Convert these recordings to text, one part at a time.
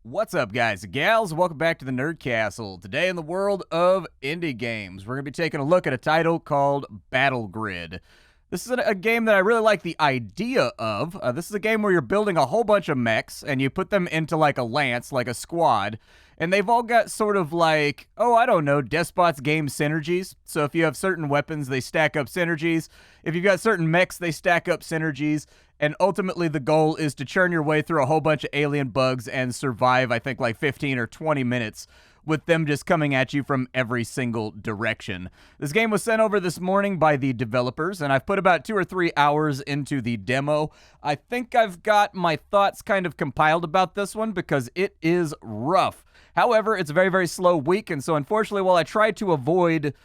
What's up, guys and gals? Welcome back to the Nerd Castle. Today in the world of indie games, we're going to be taking a look at a title called Battle Grid. This is a game that I really like the idea of. This is a game where you're building a whole bunch of mechs, and you put them into like a lance, like a squad, and they've all got sort of like, oh, I don't know, Despot's game synergies. So if you have certain weapons, they stack up synergies. If you've got certain mechs, they stack up synergies. And ultimately, the goal is to churn your way through a whole bunch of alien bugs and survive, I think, like 15 or 20 minutes with them just coming at you from every single direction. This game was sent over this morning by the developers, and I've put about 2 or 3 hours into the demo. I think I've got my thoughts kind of compiled about this one because it is rough. However, it's a very, very slow week, and so unfortunately, while I try to avoid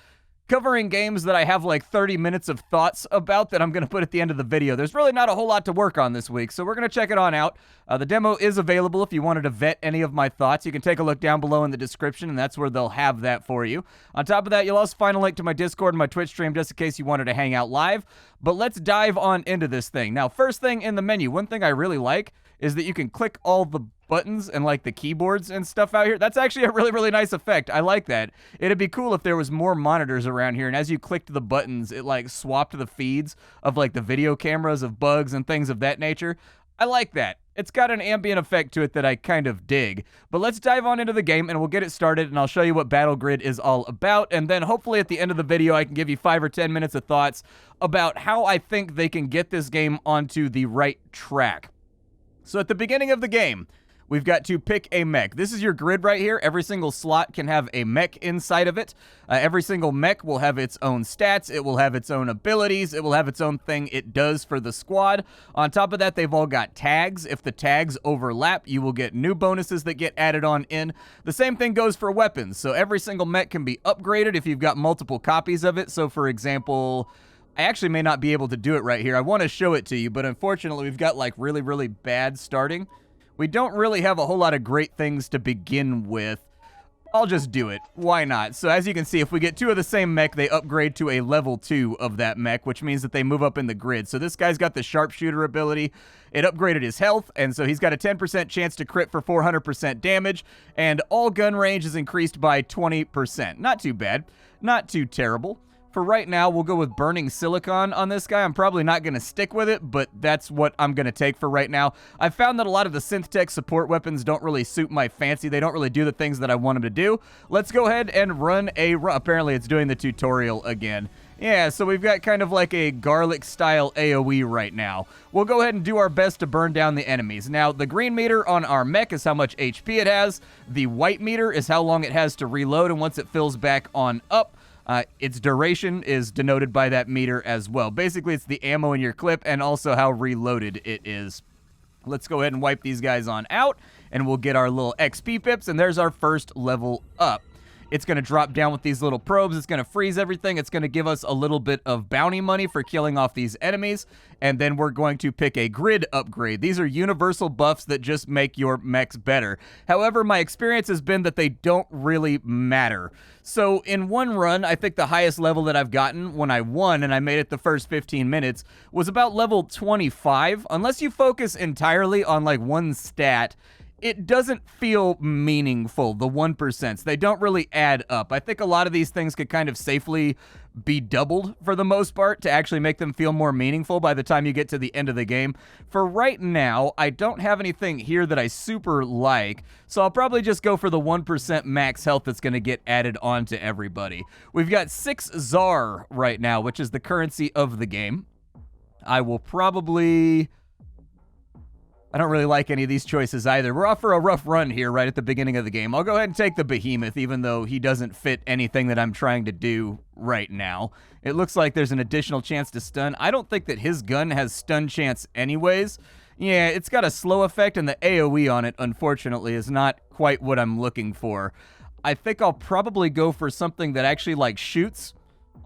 covering games that I have like 30 minutes of thoughts about that I'm going to put at the end of the video, there's really not a whole lot to work on this week, so we're going to check it on out. The demo is available if you wanted to vet any of my thoughts. You can take a look down below in the description, and that's where they'll have that for you. On top of that, you'll also find a link to my Discord and my Twitch stream just in case you wanted to hang out live. But let's dive on into this thing. Now, first thing in the menu, one thing I really like is that you can click all the buttons and like the keyboards and stuff out here. That's actually a really, really nice effect. I like that. It'd be cool if there was more monitors around here, and as you clicked the buttons, it like swapped the feeds of like the video cameras of bugs and things of that nature. I like that. It's got an ambient effect to it that I kind of dig. But let's dive on into the game and we'll get it started, and I'll show you what Battle Grid is all about, and then hopefully at the end of the video I can give you 5 or 10 minutes of thoughts about how I think they can get this game onto the right track. So at the beginning of the game, we've got to pick a mech. This is your grid right here. Every single slot can have a mech inside of it. Every single mech will have its own stats. It will have its own abilities. It will have its own thing it does for the squad. On top of that, they've all got tags. If the tags overlap, you will get new bonuses that get added on in. The same thing goes for weapons. So every single mech can be upgraded if you've got multiple copies of it. So for example, I actually may not be able to do it right here. I want to show it to you, but unfortunately, we've got like really, really bad starting. We don't really have a whole lot of great things to begin with. I'll just do it. Why not? So as you can see, if we get 2 of the same mech, they upgrade to a level 2 of that mech, which means that they move up in the grid. So this guy's got the sharpshooter ability. It upgraded his health, and so he's got a 10% chance to crit for 400% damage, and all gun range is increased by 20%. Not too bad. Not too terrible. For right now, we'll go with Burning Silicon on this guy. I'm probably not going to stick with it, but that's what I'm going to take for right now. I've found that a lot of the Synth-Tech support weapons don't really suit my fancy. They don't really do the things that I want them to do. Let's go ahead and run a run. Apparently, it's doing the tutorial again. Yeah, so we've got kind of like a garlic-style AoE right now. We'll go ahead and do our best to burn down the enemies. Now, the green meter on our mech is how much HP it has. The white meter is how long it has to reload, and once it fills back on up, its duration is denoted by that meter as well. Basically, it's the ammo in your clip and also how reloaded it is. Let's go ahead and wipe these guys on out, and we'll get our little XP pips, and there's our first level up. It's going to drop down with these little probes. It's going to freeze everything. It's going to give us a little bit of bounty money for killing off these enemies. And then we're going to pick a grid upgrade. These are universal buffs that just make your mechs better. However, my experience has been that they don't really matter. So in one run, I think the highest level that I've gotten when I won, and I made it the first 15 minutes, was about level 25. Unless you focus entirely on like one stat, it doesn't feel meaningful, the 1%. They don't really add up. I think a lot of these things could kind of safely be doubled for the most part to actually make them feel more meaningful by the time you get to the end of the game. For right now, I don't have anything here that I super like, so I'll probably just go for the 1% max health that's going to get added on to everybody. We've got 6 ZAR right now, which is the currency of the game. I will probably... I don't really like any of these choices either. We're off for a rough run here right at the beginning of the game. I'll go ahead and take the Behemoth, even though he doesn't fit anything that I'm trying to do right now. It looks like there's an additional chance to stun. I don't think that his gun has stun chance anyways. Yeah, it's got a slow effect, and the AoE on it, unfortunately, is not quite what I'm looking for. I think I'll probably go for something that actually, like, shoots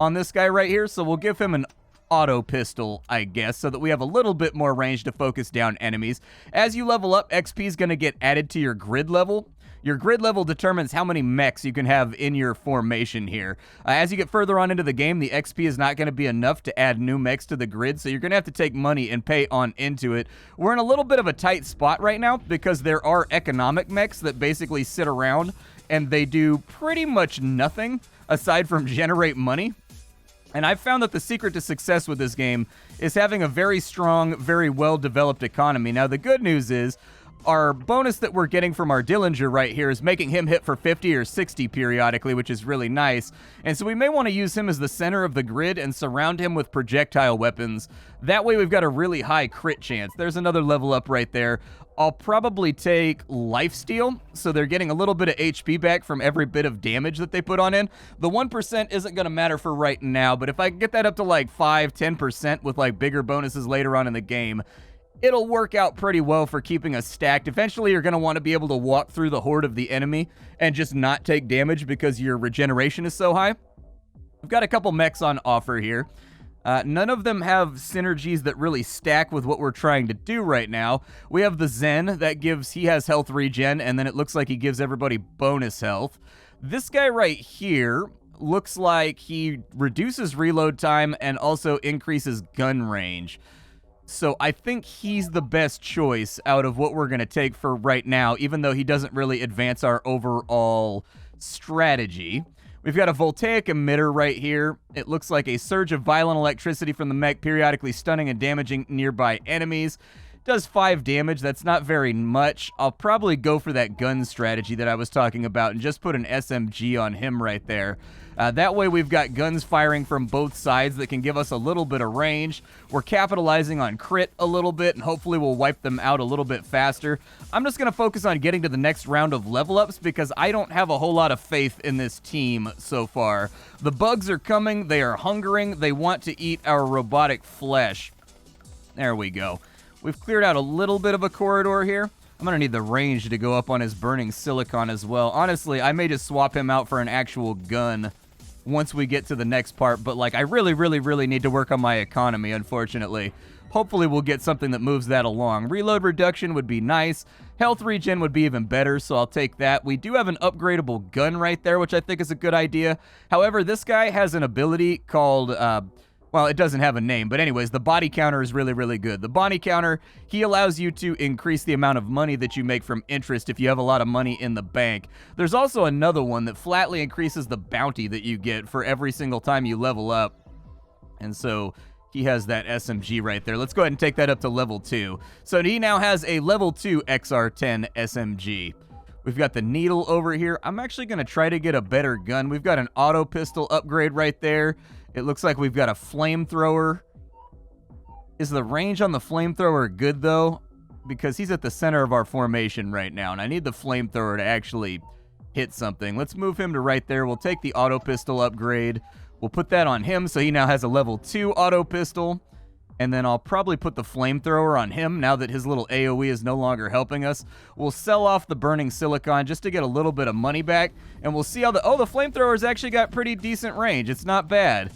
on this guy right here, so we'll give him an auto pistol, I guess, so that we have a little bit more range to focus down enemies. As you level up, XP is going to get added to your grid level. Your grid level determines how many mechs you can have in your formation here. As you get further on into the game, the XP is not going to be enough to add new mechs to the grid, so you're going to have to take money and pay on into it. We're in a little bit of a tight spot right now because there are economic mechs that basically sit around and they do pretty much nothing aside from generate money. And I've found that the secret to success with this game is having a very strong, very well-developed economy. Now, the good news is our bonus that we're getting from our Dillinger right here is making him hit for 50 or 60 periodically, which is really nice. And so we may want to use him as the center of the grid and surround him with projectile weapons. That way we've got a really high crit chance. There's another level up right there. I'll probably take lifesteal, so they're getting a little bit of HP back from every bit of damage that they put on in. The 1% isn't going to matter for right now, but if I can get that up to like 5-10% with like bigger bonuses later on in the game, it'll work out pretty well for keeping us stacked. Eventually, you're going to want to be able to walk through the horde of the enemy and just not take damage because your regeneration is so high. We've got a couple mechs on offer here. None of them have synergies that really stack with what we're trying to do right now. We have the Zen that he has health regen, and then it looks like he gives everybody bonus health. This guy right here looks like he reduces reload time and also increases gun range. So I think he's the best choice out of what we're going to take for right now, even though he doesn't really advance our overall strategy. We've got a voltaic emitter right here. It looks like a surge of violent electricity from the mech, periodically stunning and damaging nearby enemies. Does 5 damage. That's not very much. I'll probably go for that gun strategy that I was talking about and just put an SMG on him right there. That way we've got guns firing from both sides that can give us a little bit of range. We're capitalizing on crit a little bit, and hopefully we'll wipe them out a little bit faster. I'm just going to focus on getting to the next round of level ups because I don't have a whole lot of faith in this team so far. The bugs are coming. They are hungering. They want to eat our robotic flesh. There we go. We've cleared out a little bit of a corridor here. I'm going to need the range to go up on his burning silicon as well. Honestly, I may just swap him out for an actual gun once we get to the next part, but like I really need to work on my economy, unfortunately. Hopefully we'll get something that moves that along. Reload reduction would be nice. Health regen would be even better, so I'll take that. We do have an upgradable gun right there, which I think is a good idea. However, this guy has an ability called well, it doesn't have a name, but anyways, the body counter is really good. The body counter, he allows you to increase the amount of money that you make from interest if you have a lot of money in the bank. There's also another one that flatly increases the bounty that you get for every single time you level up. And so he has that SMG right there. Let's go ahead and take that up to level 2. So he now has a level 2 XR10 SMG. We've got the needle over here. I'm actually going to try to get a better gun. We've got an auto pistol upgrade right there. It looks like we've got a flamethrower. Is the range on the flamethrower good, though? Because he's at the center of our formation right now, and I need the flamethrower to actually hit something. Let's move him to right there. We'll take the auto pistol upgrade. We'll put that on him, so he now has a level 2 auto pistol. And then I'll probably put the flamethrower on him now that his little AoE is no longer helping us. We'll sell off the burning silicon just to get a little bit of money back. And we'll see how the flamethrower's actually got pretty decent range. It's not bad.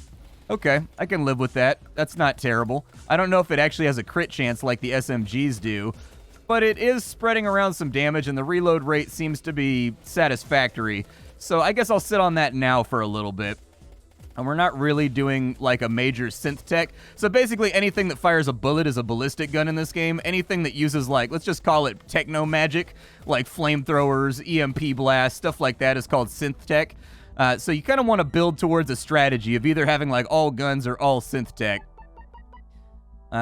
Okay, I can live with that. That's not terrible. I don't know if it actually has a crit chance like the SMGs do, but it is spreading around some damage and the reload rate seems to be satisfactory. So I guess I'll sit on that now for a little bit. And we're not really doing like a major synth tech. So basically anything that fires a bullet is a ballistic gun in this game. Anything that uses like, let's just call it techno magic, like flamethrowers, EMP blasts, stuff like that is called synth tech. So you kind of want to build towards a strategy of either having like all guns or all synth tech.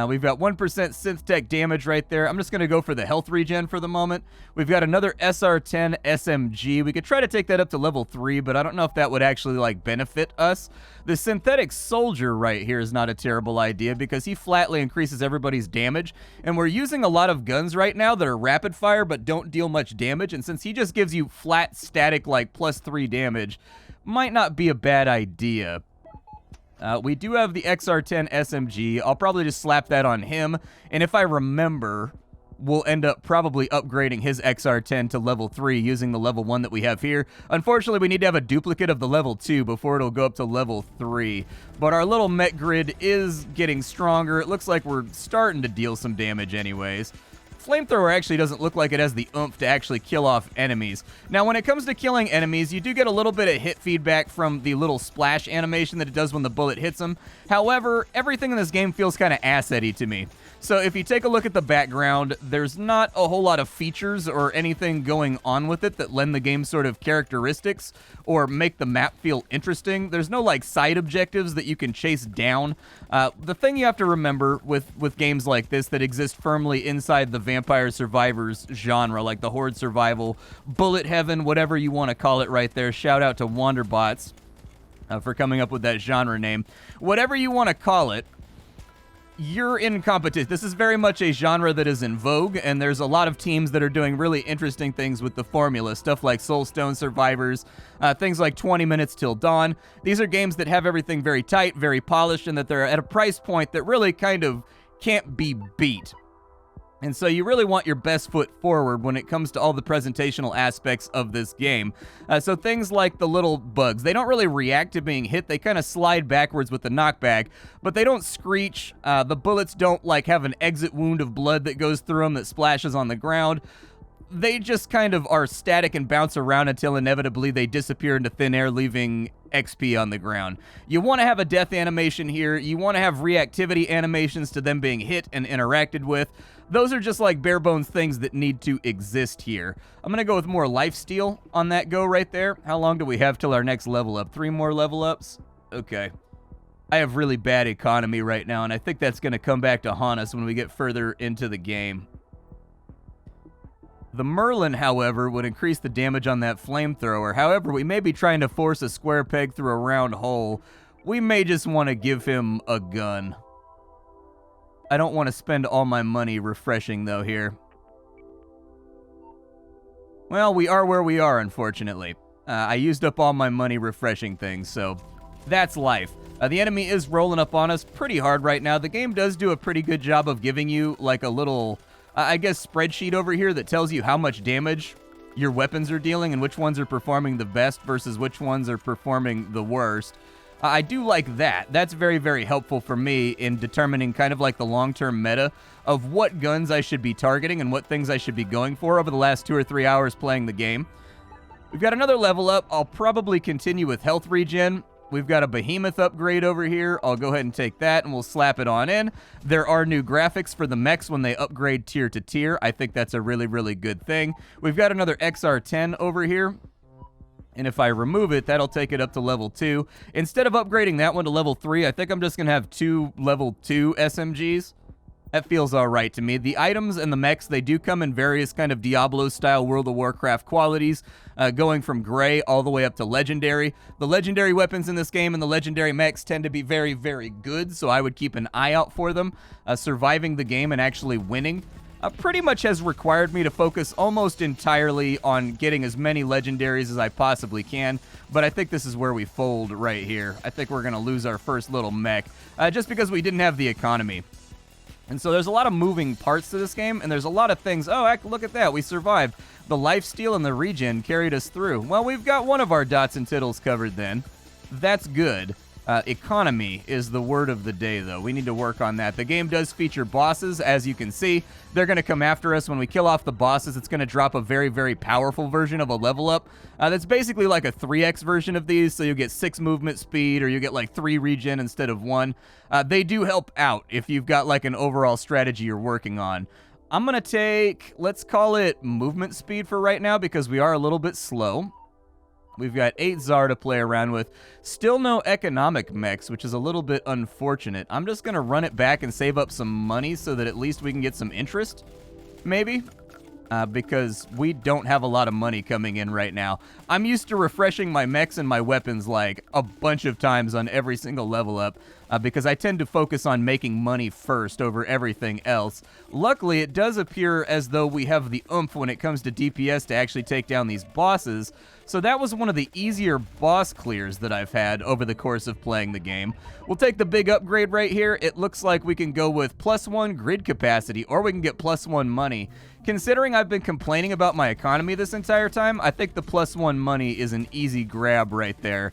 We've got 1% synth tech damage right there. I'm just going to go for the health regen for the moment. We've got another SR10 SMG. We could try to take that up to level 3, but I don't know if that would actually like benefit us. The synthetic soldier right here is not a terrible idea because he flatly increases everybody's damage. And we're using a lot of guns right now that are rapid fire but don't deal much damage. And since he just gives you flat static like +3 damage, might not be a bad idea. We do have the XR10 SMG. I'll probably just slap that on him. And if I remember, we'll end up probably upgrading his XR10 to level 3 using the level 1 that we have here. Unfortunately, we need to have a duplicate of the level 2 before it'll go up to level 3. But our little mech grid is getting stronger. It looks like we're starting to deal some damage anyways. flamethrower actually doesn't look like it has the oomph to actually kill off enemies. Now, when it comes to killing enemies, you do get a little bit of hit feedback from the little splash animation that it does when the bullet hits them. However, everything in this game feels kind of assetty to me. So if you take a look at the background, there's not a whole lot of features or anything going on with it that lend the game sort of characteristics or make the map feel interesting. There's no like side objectives that you can chase down. The thing you have to remember with games like this that exist firmly inside the Vampire Survivors genre, like the Horde Survival, Bullet Heaven, whatever you want to call it right there. Shout out to Wanderbots for coming up with that genre name. Whatever you want to call it, you're in competition. This is very much a genre that is in vogue, and there's a lot of teams that are doing really interesting things with the formula. Stuff like Soulstone Survivors, things like 20 Minutes Till Dawn. These are games that have everything very tight, very polished, and that they're at a price point that really kind of can't be beat. And so you really want your best foot forward when it comes to all the presentational aspects of this game. So things like the little bugs, they don't really react to being hit. They kind of slide backwards with the knockback, but they don't screech. The bullets don't like have an exit wound of blood that goes through them that splashes on the ground. They just kind of are static and bounce around until inevitably they disappear into thin air, leaving XP on the ground. You want to have a death animation here. You want to have reactivity animations to them being hit and interacted with. Those are just like bare bones things that need to exist here. I'm going to go with more lifesteal on that go right there. How long do we have till our next level up? 3 more level ups? Okay. I have really bad economy right now, and I think that's going to come back to haunt us when we get further into the game. The Merlin, however, would increase the damage on that flamethrower. However, we may be trying to force a square peg through a round hole. We may just want to give him a gun. I don't want to spend all my money refreshing, though, here. Well, we are where we are, unfortunately. I used up all my money refreshing things, so that's life. The enemy is rolling up on us pretty hard right now. The game does do a pretty good job of giving you, like, a little, I guess, spreadsheet over here that tells you how much damage your weapons are dealing and which ones are performing the best versus which ones are performing the worst. I do like that. That's very, very helpful for me in determining kind of like the long-term meta of what guns I should be targeting and what things I should be going for over the last 2 or 3 hours playing the game. We've got another level up. I'll probably continue with health regen. We've got a behemoth upgrade over here. I'll go ahead and take that and we'll slap it on in. There are new graphics for the mechs when they upgrade tier to tier. I think that's a really, really good thing. We've got another XR10 over here. And if I remove it, that'll take it up to level 2. Instead of upgrading that one to level 3, I think I'm just going to have 2 level 2 SMGs. That feels all right to me. The items and the mechs, they do come in various kind of Diablo-style World of Warcraft qualities, going from gray all the way up to legendary. The legendary weapons in this game and the legendary mechs tend to be very, very good, so I would keep an eye out for them. Surviving the game and actually winning pretty much has required me to focus almost entirely on getting as many legendaries as I possibly can, but I think this is where we fold right here. I think we're going to lose our first little mech, just because we didn't have the economy. And so there's a lot of moving parts to this game, and there's a lot of things. Oh, look at that. We survived. The lifesteal and the regen carried us through. Well, we've got one of our dots and tittles covered then. That's good. Economy is the word of the day, though. We need to work on that. The game does feature bosses, as you can see. They're going to come after us. When we kill off the bosses, it's going to drop a very, very powerful version of a level up. That's basically like a 3x version of these, so you get 6 movement speed, or you get like 3 regen instead of 1. They do help out if you've got like an overall strategy you're working on. I'm going to take, let's call it movement speed for right now, because we are a little bit slow. We've got 8 Tsar to play around with. Still no economic mechs, which is a little bit unfortunate. I'm just going to run it back and save up some money so that at least we can get some interest, maybe, because we don't have a lot of money coming in right now. I'm used to refreshing my mechs and my weapons like a bunch of times on every single level up, because I tend to focus on making money first over everything else. Luckily, it does appear as though we have the oomph when it comes to DPS to actually take down these bosses. So that was one of the easier boss clears that I've had over the course of playing the game. We'll take the big upgrade right here. It looks like we can go with +1 grid capacity, or we can get +1 money. Considering I've been complaining about my economy this entire time, I think the +1 money is an easy grab right there.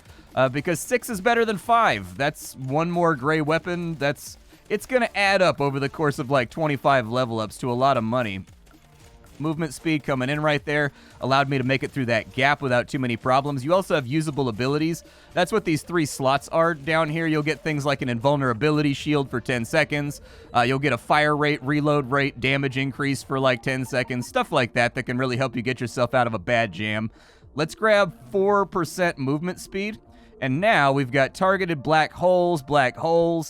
Because 6 is better than 5. That's 1 more gray weapon. It's going to add up over the course of like 25 level ups to a lot of money. movement speed coming in right there. Allowed me to make it through that gap without too many problems. You also have usable abilities. That's what these 3 slots are down here. You'll get things like an invulnerability shield for 10 seconds. You'll get a fire rate, reload rate, damage increase for like 10 seconds. Stuff like that that can really help you get yourself out of a bad jam. Let's grab 4% movement speed. And now we've got targeted black holes,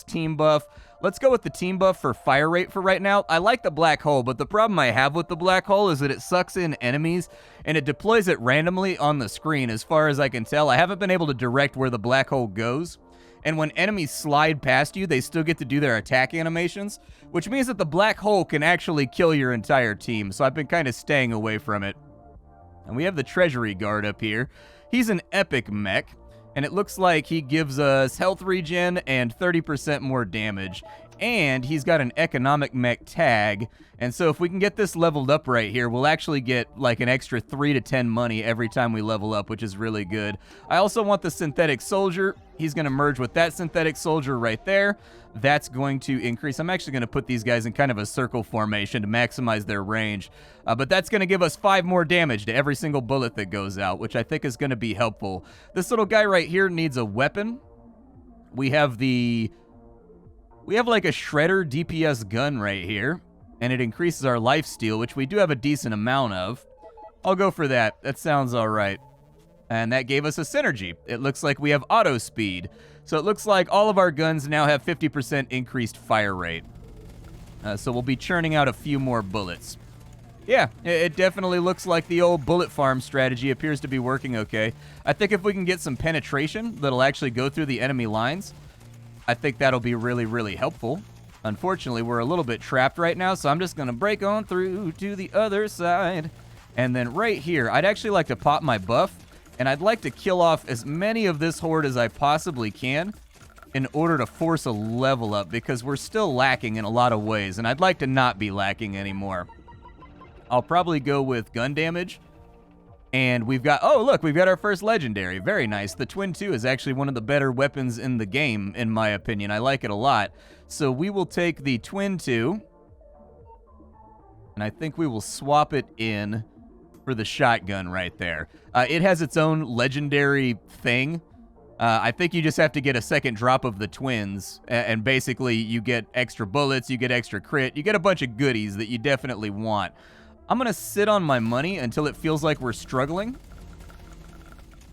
team buff. Let's go with the team buff for fire rate for right now. I like the black hole, but the problem I have with the black hole is that it sucks in enemies and it deploys it randomly on the screen. As far as I can tell, I haven't been able to direct where the black hole goes. And when enemies slide past you, they still get to do their attack animations, which means that the black hole can actually kill your entire team. So I've been kind of staying away from it. And we have the treasury guard up here. He's an epic mech. And it looks like he gives us health regen and 30% more damage. And he's got an economic mech tag. And so if we can get this leveled up right here, we'll actually get like an extra 3 to 10 money every time we level up, which is really good. I also want the synthetic soldier. He's going to merge with that synthetic soldier right there. That's going to increase. I'm actually going to put these guys in kind of a circle formation to maximize their range. But that's going to give us 5 more damage to every single bullet that goes out, which I think is going to be helpful. This little guy right here needs a weapon. We have like a shredder DPS gun right here, and it increases our lifesteal, which we do have a decent amount of. I'll go for that. That sounds all right. And that gave us a synergy. It looks like we have auto speed. So it looks like all of our guns now have 50% increased fire rate. So we'll be churning out a few more bullets. Yeah, it definitely looks like the old bullet farm strategy appears to be working okay. I think if we can get some penetration that'll actually go through the enemy lines, I think that'll be really, really helpful. Unfortunately, we're a little bit trapped right now, so I'm just going to break on through to the other side. And then right here, I'd actually like to pop my buff, and I'd like to kill off as many of this horde as I possibly can in order to force a level up, because we're still lacking in a lot of ways, and I'd like to not be lacking anymore. I'll probably go with gun damage. And we've got, oh, look, we've got our first legendary. Very nice. The Twin 2 is actually one of the better weapons in the game, in my opinion. I like it a lot. So we will take the Twin 2, and I think we will swap it in for the shotgun right there. It has its own legendary thing. I think you just have to get a second drop of the twins, and basically you get extra bullets, you get extra crit, you get a bunch of goodies that you definitely want. I'm going to sit on my money until it feels like we're struggling.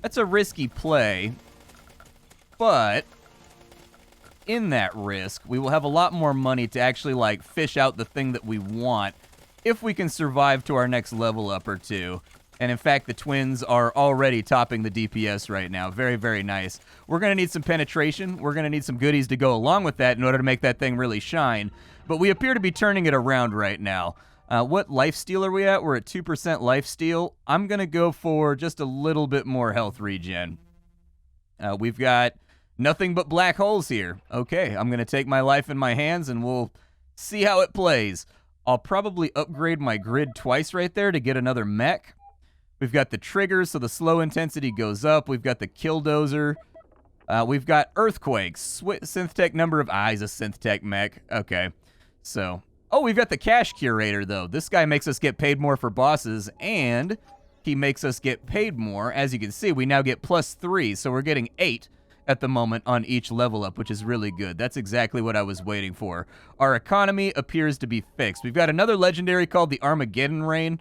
That's a risky play, but in that risk, we will have a lot more money to actually like fish out the thing that we want if we can survive to our next level up or two. And in fact, the twins are already topping the DPS right now. Very, very nice. We're going to need some penetration. We're going to need some goodies to go along with that in order to make that thing really shine. But we appear to be turning it around right now. What lifesteal are we at? We're at 2% lifesteal. I'm going to go for just a little bit more health regen. We've got nothing but black holes here. Okay, I'm going to take my life in my hands and we'll see how it plays. I'll probably upgrade my grid twice right there to get another mech. We've got the triggers, so the slow intensity goes up. We've got the killdozer. We've got earthquakes. Synth tech number of eyes, a synth tech mech. Okay, so... Oh, we've got the cash curator, though. This guy makes us get paid more for bosses, and he makes us get paid more. As you can see, we now get +3, so we're getting 8 at the moment on each level up, which is really good. That's exactly what I was waiting for. Our economy appears to be fixed. We've got another legendary called the Armageddon Rain.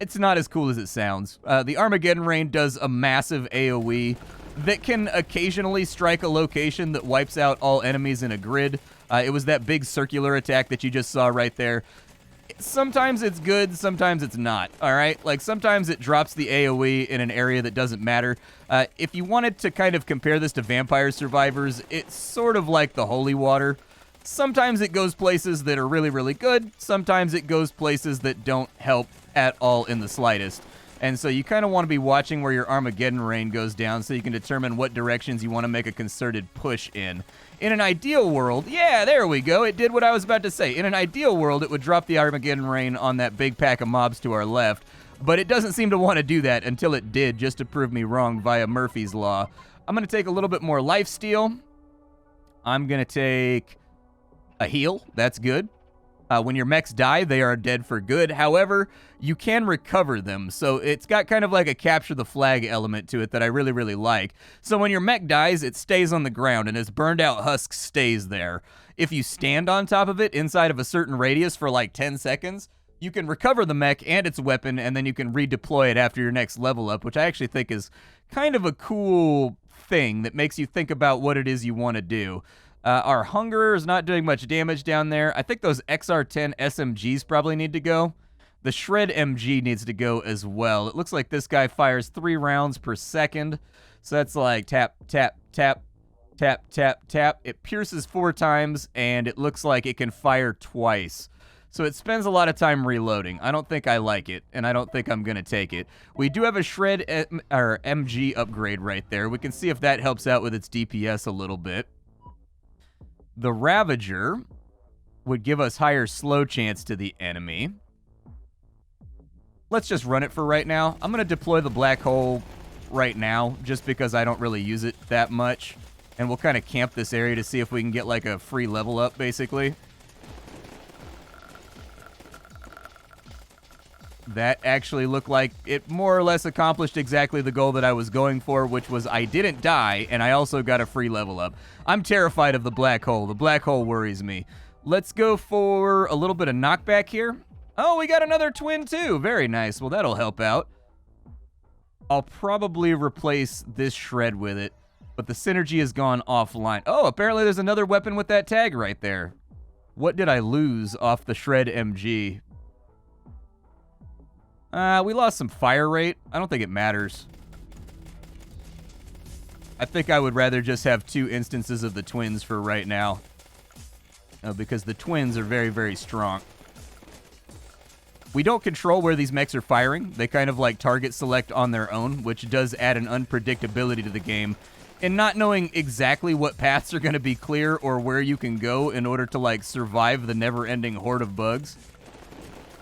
It's not as cool as it sounds. The Armageddon Rain does a massive AoE that can occasionally strike a location that wipes out all enemies in a grid. It was that big circular attack that you just saw right there. Sometimes it's good, sometimes it's not, all right? Like, sometimes it drops the AoE in an area that doesn't matter. If you wanted to kind of compare this to Vampire Survivors, it's sort of like the Holy Water. Sometimes it goes places that are really, really good. Sometimes it goes places that don't help at all in the slightest. And so you kind of want to be watching where your Armageddon Rain goes down so you can determine what directions you want to make a concerted push in. In an ideal world, yeah, there we go. It did what I was about to say. In an ideal world, it would drop the Armageddon Rain on that big pack of mobs to our left. But it doesn't seem to want to do that until it did, just to prove me wrong via Murphy's Law. I'm going to take a little bit more lifesteal. I'm going to take a heal. That's good. When your mechs die, they are dead for good. However, you can recover them, so it's got kind of like a capture the flag element to it that I really, really like. So when your mech dies, it stays on the ground, and its burned out husk stays there. If you stand on top of it inside of a certain radius for like 10 seconds, you can recover the mech and its weapon, and then you can redeploy it after your next level up, which I actually think is kind of a cool thing that makes you think about what it is you want to do. Our Hungerer is not doing much damage down there. I think those XR10 SMGs probably need to go. The Shred MG needs to go as well. It looks like this guy fires 3 rounds per second. So that's like tap, tap, tap, tap, tap, tap. It pierces 4 times, and it looks like it can fire twice. So it spends a lot of time reloading. I don't think I like it, and I don't think I'm going to take it. We do have a Shred or MG upgrade right there. We can see if that helps out with its DPS a little bit. The Ravager would give us higher slow chance to the enemy. Let's just run it for right now. I'm going to deploy the Black Hole right now, just because I don't really use it that much. And we'll kind of camp this area to see if we can get like a free level up, basically. That actually looked like it more or less accomplished exactly the goal that I was going for, which was I didn't die, and I also got a free level up. I'm terrified of the Black Hole. The Black Hole worries me. Let's go for a little bit of knockback here. Oh, we got another twin too. Very nice. Well, that'll help out. I'll probably replace this Shred with it, but the synergy has gone offline. Oh, apparently there's another weapon with that tag right there. What did I lose off the Shred MG? We lost some fire rate. I don't think it matters. I think I would rather just have 2 instances of the twins for right now. Because the twins are very, very strong. We don't control where these mechs are firing. They kind of like target select on their own, which does add an unpredictability to the game. And not knowing exactly what paths are going to be clear or where you can go in order to like survive the never-ending horde of bugs.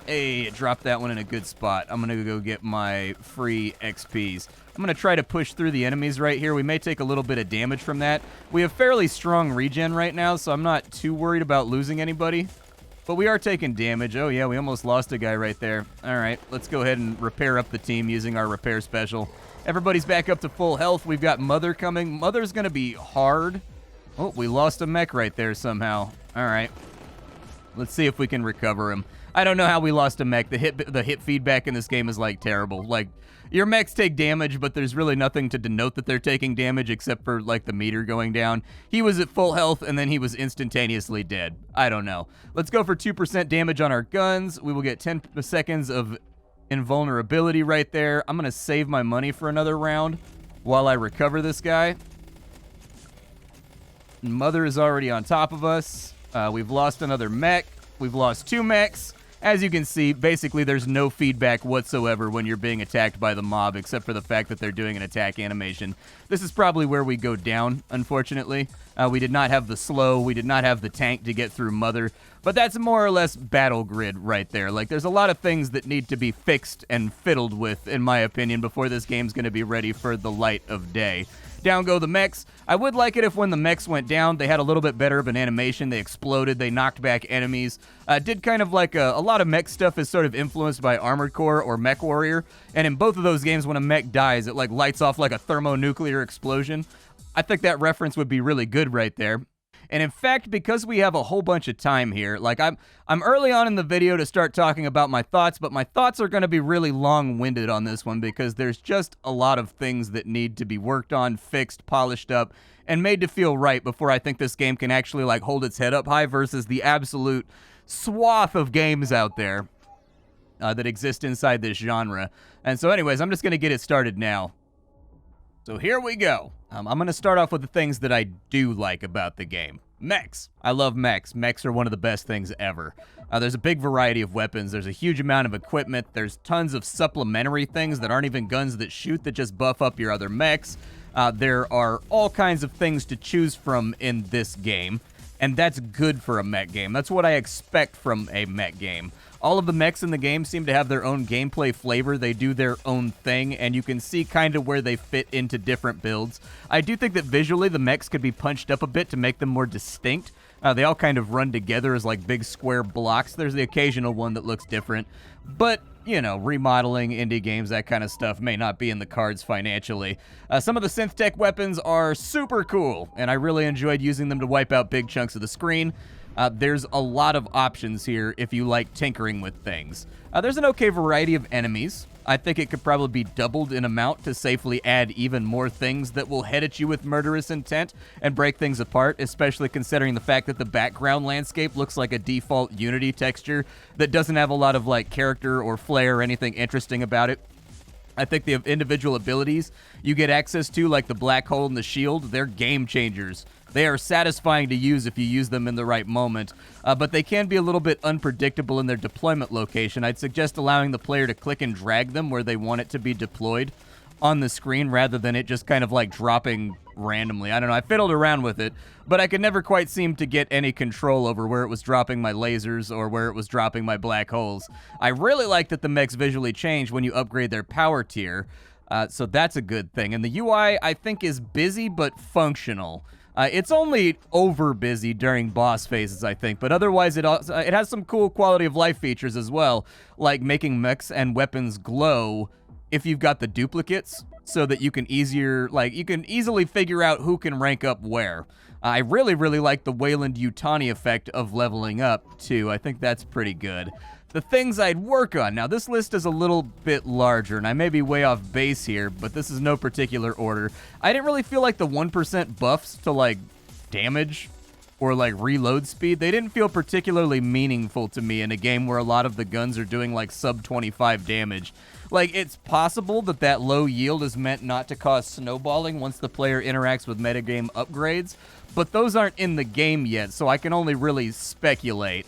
Hey, dropped that one in a good spot. I'm going to go get my free XPs. I'm going to try to push through the enemies right here. We may take a little bit of damage from that. We have fairly strong regen right now, so I'm not too worried about losing anybody. But we are taking damage. Oh, yeah, we almost lost a guy right there. All right, let's go ahead and repair up the team using our repair special. Everybody's back up to full health. We've got Mother coming. Mother's going to be hard. Oh, we lost a mech right there somehow. All right. Let's see if we can recover him. I don't know how we lost a mech. The hit feedback in this game is like terrible. Like your mechs take damage, but there's really nothing to denote that they're taking damage except for like the meter going down. He was at full health and then he was instantaneously dead. I don't know. Let's go for 2% damage on our guns. We will get 10 seconds of invulnerability right there. I'm going to save my money for another round while I recover this guy. Mother is already on top of us. We've lost another mech. We've lost 2 mechs. As you can see, basically there's no feedback whatsoever when you're being attacked by the mob, except for the fact that they're doing an attack animation. This is probably where we go down, unfortunately. We did not have the slow, we did not have the tank to get through Mother, but that's more or less battle grid right there. Like, there's a lot of things that need to be fixed and fiddled with, in my opinion, before this game's going to be ready for the light of day. Down go the mechs. I would like it if when the mechs went down, they had a little bit better of an animation. They exploded. They knocked back enemies. Did kind of like a lot of mech stuff is sort of influenced by Armored Core or Mech Warrior. And in both of those games, when a mech dies, it like lights off like a thermonuclear explosion. I think that reference would be really good right there. And in fact, because we have a whole bunch of time here, like I'm early on in the video to start talking about my thoughts, but my thoughts are going to be really long-winded on this one because there's just a lot of things that need to be worked on, fixed, polished up, and made to feel right before I think this game can actually like hold its head up high versus the absolute swath of games out there that exist inside this genre. And so anyways, I'm just going to get it started now. So here we go. I'm going to start off with the things that I do like about the game. Mechs. I love mechs. Mechs are one of the best things ever. There's a big variety of weapons. There's a huge amount of equipment. There's tons of supplementary things that aren't even guns that shoot that just buff up your other mechs. There are all kinds of things to choose from in this game, and that's good for a mech game. That's what I expect from a mech game. All of the mechs in the game seem to have their own gameplay flavor. They do their own thing, and you can see kind of where they fit into different builds. I do think that visually the mechs could be punched up a bit to make them more distinct. They all kind of run together as like big square blocks. There's the occasional one that looks different, but you know, remodeling indie games, that kind of stuff may not be in the cards financially. Some of the synth tech weapons are super cool, and I really enjoyed using them to wipe out big chunks of the screen. There's a lot of options here if you like tinkering with things. There's an okay variety of enemies. I think it could probably be doubled in amount to safely add even more things that will head at you with murderous intent and break things apart, especially considering the fact that the background landscape looks like a default Unity texture that doesn't have a lot of like character or flair or anything interesting about it. I think the individual abilities you get access to, like the black hole and the shield, they're game changers. They are satisfying to use if you use them in the right moment, but they can be a little bit unpredictable in their deployment location. I'd suggest allowing the player to click and drag them where they want it to be deployed on the screen rather than it just kind of like dropping randomly. I don't know, I fiddled around with it, but I could never quite seem to get any control over where it was dropping my lasers or where it was dropping my black holes. I really like that the mechs visually change when you upgrade their power tier, so that's a good thing. And the UI, I think, is busy but functional. It's only over busy during boss phases, I think, but otherwise it has some cool quality of life features as well, like making mechs and weapons glow if you've got the duplicates, so that you can easily figure out who can rank up where. I really like the Wayland Yutani effect of leveling up, too. I think that's pretty good. The things I'd work on. Now, this list is a little bit larger, and I may be way off base here, but this is no particular order. I didn't really feel like the 1% buffs to, like, damage or, like, reload speed, they didn't feel particularly meaningful to me in a game where a lot of the guns are doing, like, sub 25 damage. Like, it's possible that that low yield is meant not to cause snowballing once the player interacts with metagame upgrades, but those aren't in the game yet, so I can only really speculate.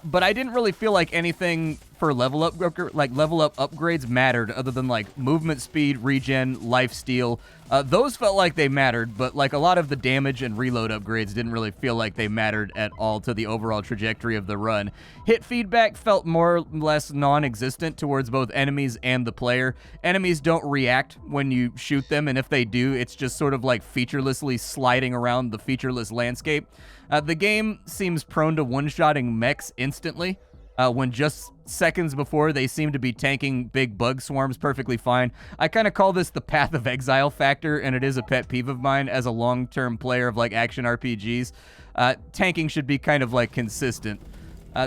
But I didn't really feel like anything for level up upgrades mattered other than like movement speed, regen, lifesteal. Those felt like they mattered, but like a lot of the damage and reload upgrades didn't really feel like they mattered at all to the overall trajectory of the run. Hit feedback felt more or less non-existent towards both enemies and the player. Enemies don't react when you shoot them, and if they do, it's just sort of like featurelessly sliding around the featureless landscape. The game seems prone to one-shotting mechs instantly, when just seconds before they seem to be tanking big bug swarms perfectly fine. I kind of call this the Path of Exile factor, and it is a pet peeve of mine as a long-term player of like action RPGs. Tanking should be kind of like consistent.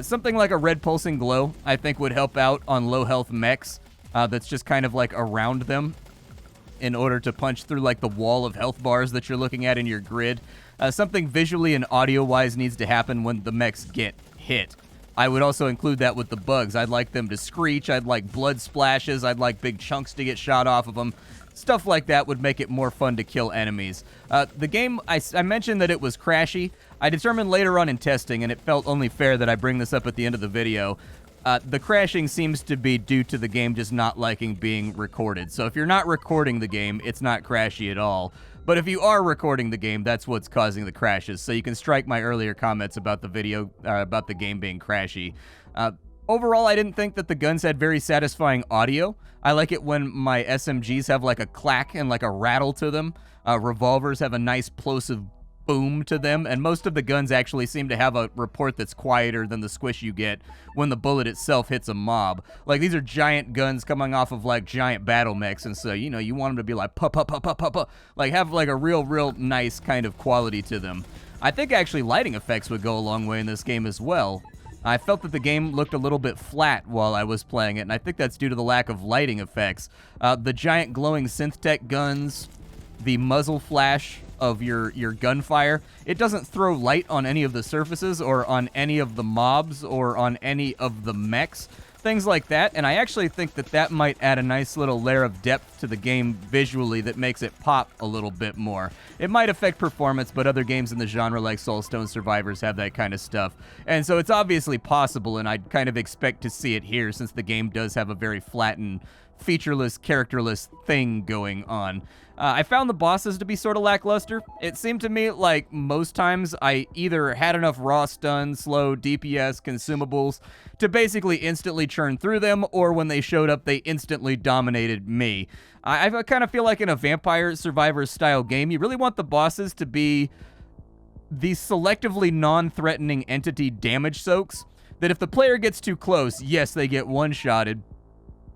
Something like a red pulsing glow, I think, would help out on low-health mechs that's just kind of like around them in order to punch through like the wall of health bars that you're looking at in your grid. Something visually and audio-wise needs to happen when the mechs get hit. I would also include that with the bugs. I'd like them to screech, I'd like blood splashes, I'd like big chunks to get shot off of them. Stuff like that would make it more fun to kill enemies. The game, I mentioned that it was crashy. I determined later on in testing, and it felt only fair that I bring this up at the end of the video, the crashing seems to be due to the game just not liking being recorded. So if you're not recording the game, it's not crashy at all. But if you are recording the game, that's what's causing the crashes. So you can strike my earlier comments about the video, about the game being crashy. Overall, I didn't think that the guns had very satisfying audio. I like it when my SMGs have like a clack and like a rattle to them. Revolvers have a nice plosive boom to them, and most of the guns actually seem to have a report that's quieter than the squish you get when the bullet itself hits a mob. Like, these are giant guns coming off of like giant battle mechs, and so, you know, you want them to be like pa, like have like a real nice kind of quality to them. I think actually lighting effects would go a long way in this game as well. I felt that the game looked a little bit flat while I was playing it, and I think that's due to the lack of lighting effects. The giant glowing synth tech guns, the muzzle flash of your gunfire, it doesn't throw light on any of the surfaces or on any of the mobs or on any of the mechs, things like that, and I actually think that that might add a nice little layer of depth to the game visually that makes it pop a little bit more. It might affect performance, but other games in the genre like Soulstone Survivors have that kind of stuff, and so it's obviously possible, and I'd kind of expect to see it here since the game does have a very flattened, featureless, characterless thing going on. I found the bosses to be sort of lackluster. It seemed to me like most times I either had enough raw stun, slow, DPS, consumables to basically instantly churn through them, or when they showed up, they instantly dominated me. I kind of feel like in a Vampire Survivors style game, you really want the bosses to be these selectively non-threatening entity damage soaks that if the player gets too close, yes, they get one-shotted,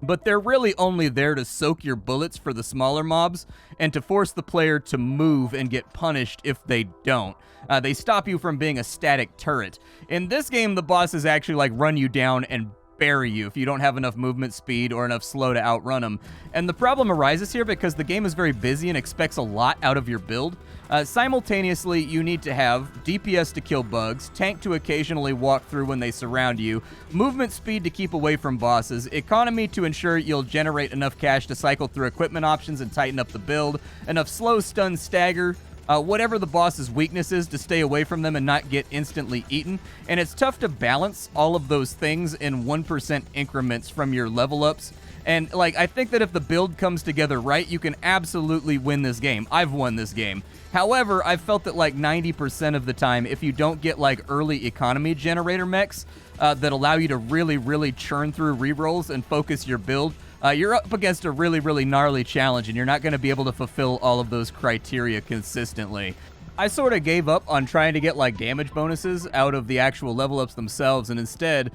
but they're really only there to soak your bullets for the smaller mobs and to force the player to move and get punished if they don't. They stop you from being a static turret. In this game, the bosses actually like run you down and bury you if you don't have enough movement speed or enough slow to outrun them. And the problem arises here because the game is very busy and expects a lot out of your build. Simultaneously, you need to have DPS to kill bugs, tank to occasionally walk through when they surround you, movement speed to keep away from bosses, economy to ensure you'll generate enough cash to cycle through equipment options and tighten up the build, enough slow, stun, stagger, whatever the boss's weakness is to stay away from them and not get instantly eaten. And it's tough to balance all of those things in 1% increments from your level ups. And like, I think that if the build comes together right, you can absolutely win this game. I've won this game. However, I've felt that like 90% of the time, if you don't get like early economy generator mechs that allow you to really churn through rerolls and focus your build, you're up against a really gnarly challenge, and you're not going to be able to fulfill all of those criteria consistently. I sort of gave up on trying to get like damage bonuses out of the actual level ups themselves, and instead,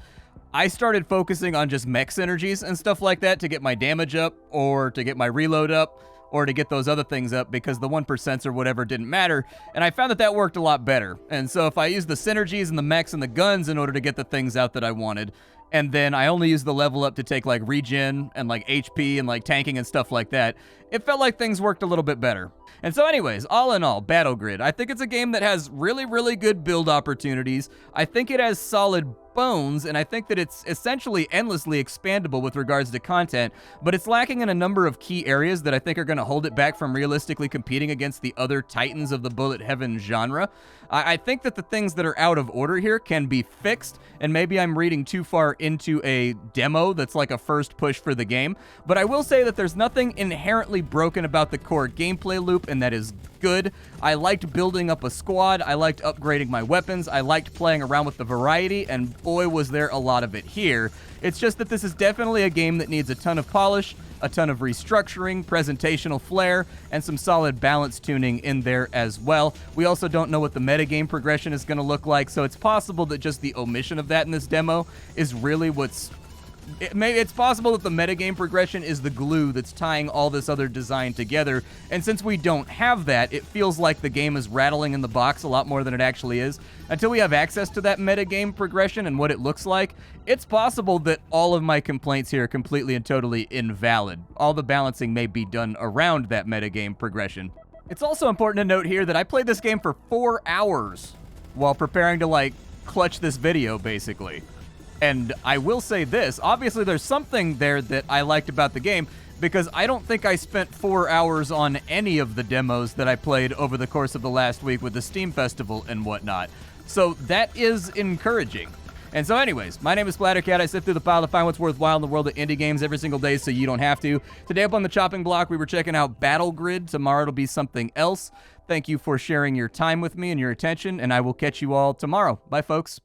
I started focusing on just mech synergies and stuff like that to get my damage up, or to get my reload up, or to get those other things up, because the 1% or whatever didn't matter, and I found that that worked a lot better. And so if I used the synergies and the mechs and the guns in order to get the things out that I wanted, and then I only used the level up to take like regen and like HP and like tanking and stuff like that, it felt like things worked a little bit better. And so anyways, all in all, Battle Grid, I think it's a game that has really good build opportunities. I think it has solid bones, and I think that it's essentially endlessly expandable with regards to content, but it's lacking in a number of key areas that I think are going to hold it back from realistically competing against the other titans of the bullet heaven genre. I think that the things that are out of order here can be fixed, and maybe I'm reading too far into a demo that's like a first push for the game, but I will say that there's nothing inherently broken about the core gameplay loop, and that is good. I liked building up a squad, I liked upgrading my weapons, I liked playing around with the variety, and boy was there a lot of it here. It's just that this is definitely a game that needs a ton of polish, a ton of restructuring, presentational flair, and some solid balance tuning in there as well. We also don't know what the metagame progression is going to look like, so it's possible that just the omission of that in this demo is really what's... It's possible that the metagame progression is the glue that's tying all this other design together, and since we don't have that, it feels like the game is rattling in the box a lot more than it actually is. Until we have access to that metagame progression and what it looks like, it's possible that all of my complaints here are completely and totally invalid. All the balancing may be done around that metagame progression. It's also important to note here that I played this game for 4 hours while preparing to, like, clutch this video, basically. And I will say this, obviously there's something there that I liked about the game, because I don't think I spent 4 hours on any of the demos that I played over the course of the last week with the Steam Festival and whatnot. So that is encouraging. And so anyways, my name is Splattercat. I sift through the pile to find what's worthwhile in the world of indie games every single day so you don't have to. Today up on the chopping block, we were checking out Battle Grid. Tomorrow it'll be something else. Thank you for sharing your time with me and your attention, and I will catch you all tomorrow. Bye, folks.